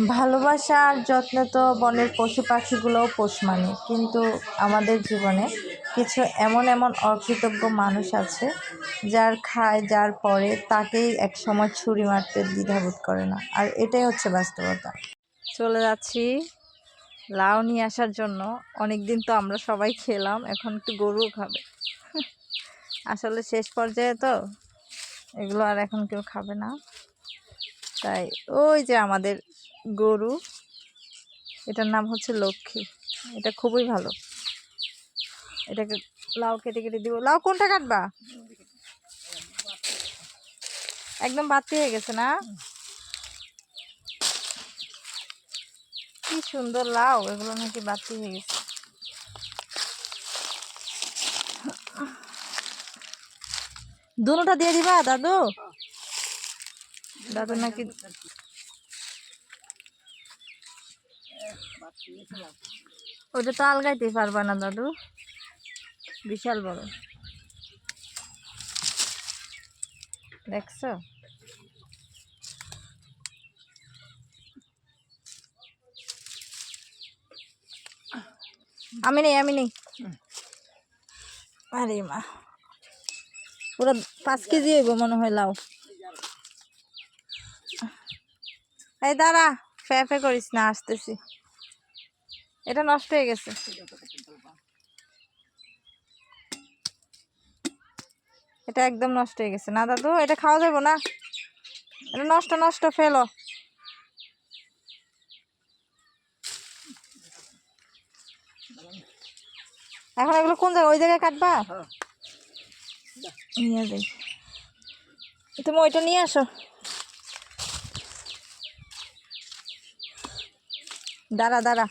ভালোবাসা আর যত্ন তো বনের পশু পাখিগুলোও পোষ মানে, কিন্তু আমাদের জীবনে কিছু এমন এমন অকৃতজ্ঞ মানুষ আছে যার খায় যার পরে তাকেই একসময় ছুরি মারতে দ্বিধাবোধ করে না। আর এটাই হচ্ছে বাস্তবতা। চলে যাচ্ছি লাউ নিয়ে আসার জন্য। অনেক দিন তো আমরা সবাই খেলাম, এখন একটু গরুও খাবে। আসলে শেষ পর্যায়ে তো এগুলো আর এখন কেউ খাবে না, তাই ওই যে আমাদের গরু, এটার নাম হচ্ছে লক্ষ্মী। এটা খুবই ভালো। এটাকে লাউ কেটে কেটে দিব। লাউ কোনটা কাটবা? একদম বাতি হয়ে গেছে না? কি সুন্দর লাউ, এগুলো নাকি বাতি হয়ে গেছে। দুটোটা দিয়ে দিবা দাদু? দাদু নাকি ওটা তো আলগাইতে পারবা না দাদু, বিশাল বড়। দেখছো? আমি নেই। আরে মা, পুরো 5 কেজি হইব মনে হয় লাউ। এই দাঁড়া, ফে করিস না, আসতেছি। এটা নষ্ট হয়ে গেছে। এটা একদম নষ্ট হয়ে গেছে না দাদু, এটা খাওয়া যাবে না। এটা নষ্ট, ফেলো। এখন এগুলো কোন জায়গায়, ওই জায়গায় কাটবা? নিয়ে যাই, তুমি ওইটা নিয়ে আসো। দাঁড়া।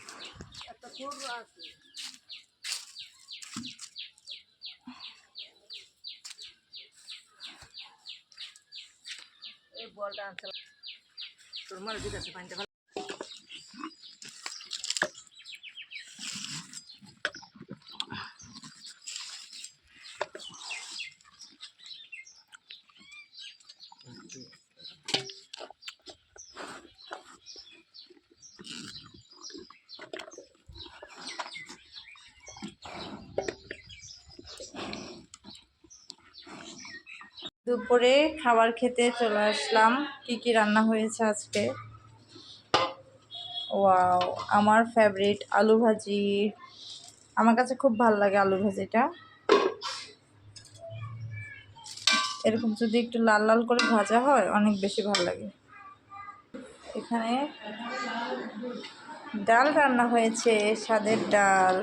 দুপুরে খাবার খেতে চলে আসলাম। কি রান্না হয়েছে আজকে? ওয়াও, আমার ফেভারিট আলু ভাজি। আমার কাছে খুব ভালো লাগে আলু ভাজিটা। এরকম যদি একটু লাল লাল করে ভাজা হয় অনেক বেশি ভালো লাগে। এখানে ডাল রান্না হয়েছে, সাদের ডাল।